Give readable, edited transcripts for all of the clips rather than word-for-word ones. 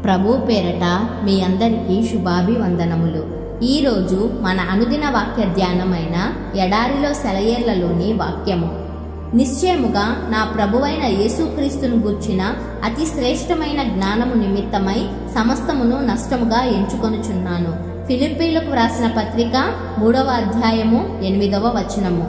ప్రభు పేరట మీ అందరికీ శుభాభివందనములు. ఈరోజు మన అనుదిన వాక్య ధ్యానమైన ఎడారిలో సెలయేర్లలోని వాక్యము. నిశ్చయముగా నా ప్రభువైన యేసుక్రీస్తును గూర్చిన అతి శ్రేష్టమైన జ్ఞానము నిమిత్తమై సమస్తమును నష్టముగా ఎంచుకొనుచున్నాను. ఫిలిప్పీలకు వ్రాసిన పత్రిక 3వ అధ్యాయము 8వ వచనము.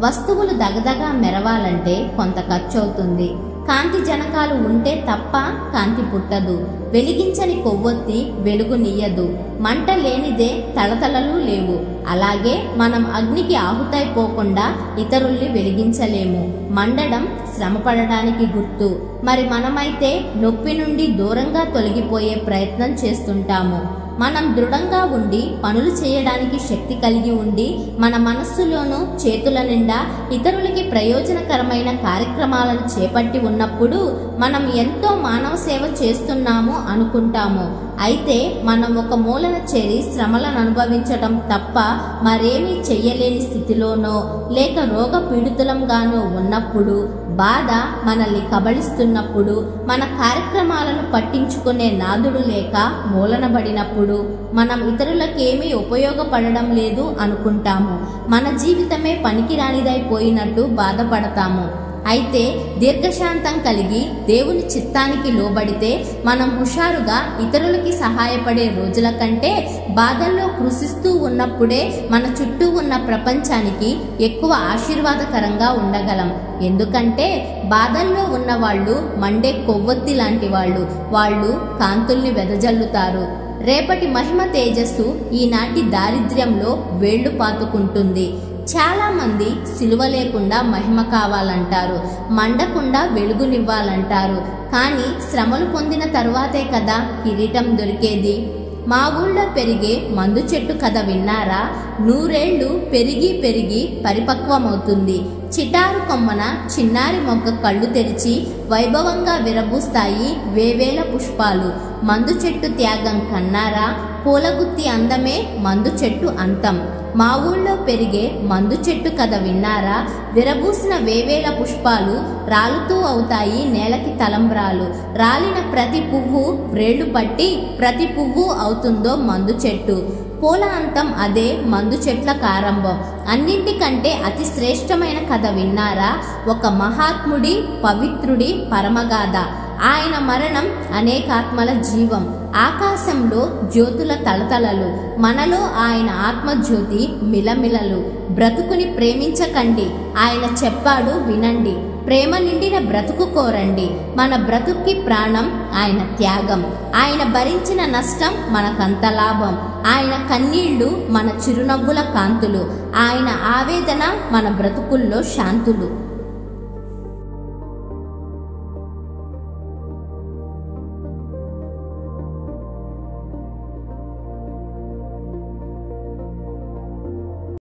వస్తువులు దగదగా మెరవాలంటే కొంత ఖర్చు అవుతుంది. కాంతి జనకాలు ఉంటే తప్ప కాంతి పుట్టదు. వెలిగించని కొవ్వొత్తి వెలుగునియ్యదు. మంట లేనిదే తళతళలు లేవు. అలాగే మనం అగ్నికి ఆహుతైపోకుండా ఇతరుల్ని వెలిగించలేము. మండడం శ్రమపడడానికి గుర్తు. మరి మనమైతే నొప్పి నుండి దూరంగా తొలగిపోయే ప్రయత్నం చేస్తుంటాము. మనం దృఢంగా ఉండి పనులు చేయడానికి శక్తి కలిగి ఉండి మన మనస్సులోనూ చేతుల నిండా ఇతరులకి ప్రయోజనకరమైన కార్యక్రమాలను చేపట్టి ఉన్నప్పుడు మనం ఎంతో మానవ సేవ చేస్తున్నాము అనుకుంటాము. అయితే మనం ఒక మూలన చేరి శ్రమలను అనుభవించటం తప్ప మరేమీ చెయ్యలేని స్థితిలోనో లేక రోగ పీడితులంగానో ఉన్నప్పుడు, బాధ మనల్ని కబళిస్తున్నప్పుడు, మన కార్యక్రమాలను పట్టించుకునే నాదుడు లేక మూలనబడినప్పుడు మనం ఇతరులకేమీ ఉపయోగపడడం లేదు అనుకుంటాము. మన జీవితమే పనికిరానిదైపోయినట్టు బాధపడతాము. అయితే దీర్ఘశాంతం కలిగి దేవుని చిత్తానికి లోబడితే మనం హుషారుగా ఇతరులకి సహాయపడే రోజుల కంటే బాధల్లో కృషిస్తూ ఉన్నప్పుడే మన చుట్టూ ఉన్న ప్రపంచానికి ఎక్కువ ఆశీర్వాదకరంగా ఉండగలం. ఎందుకంటే బాధల్లో ఉన్నవాళ్ళు మండే కొవ్వొత్తి లాంటి వాళ్ళు కాంతుల్ని వెదజల్లుతారు. రేపటి మహిమ తేజస్సు ఈనాటి దారిద్ర్యంలో వేళ్లు పాతుకుంటుంది. చాలా మంది సిలువ లేకుండా మహిమ కావాలంటారు, మండకుండా వెలుగునివ్వాలంటారు. కానీ శ్రమలు పొందిన తరువాతే కదా కిరీటం దొరికేది. మా ఊళ్ళో పెరిగే మందు చెట్టు కథ విన్నారా? 100 ఏళ్లు పెరిగి పెరిగి పరిపక్వమవుతుంది. చిటారు కొమ్మన చిన్నారి మొగ్గ కళ్ళు తెరిచి వైభవంగా విరబూస్తాయి వేవేల పుష్పాలు. మందు చెట్టు త్యాగం కన్నారా? పూలగుత్తి అందమే మందు చెట్టు అంతం. మా ఊళ్ళో పెరిగే మందు చెట్టు కథ విన్నారా? విరబూసిన వేవేల పుష్పాలు రాలుతూ అవుతాయి నేలకి తలంబ్రాలు. రాలిన ప్రతి పువ్వు వ్రేళ్లు పట్టి ప్రతి పువ్వు అవుతుందో మందు చెట్టు. పూల అంతం అదే మందు చెట్ల కారంభం. అన్నింటికంటే అతి శ్రేష్టమైన కథ విన్నారా? ఒక మహాత్ముడి పవిత్రుడి పరమగాథ. ఆయన మరణం అనేకాత్మల జీవం. ఆకాశంలో జ్యోతుల తళతళలు, మనలో ఆయన ఆత్మజ్యోతి మిలమిలలు. బ్రతుకుని ప్రేమించకండి, ఆయన చెప్పాడు వినండి. ప్రేమ నిండిన బ్రతుకు కోరండి. మన బ్రతుక్కి ప్రాణం ఆయన త్యాగం. ఆయన భరించిన నష్టం మనకంత లాభం. ఆయన కన్నీళ్లు మన చిరునవ్వుల కాంతులు. ఆయన ఆవేదన మన బ్రతుకుల్లో శాంతులు.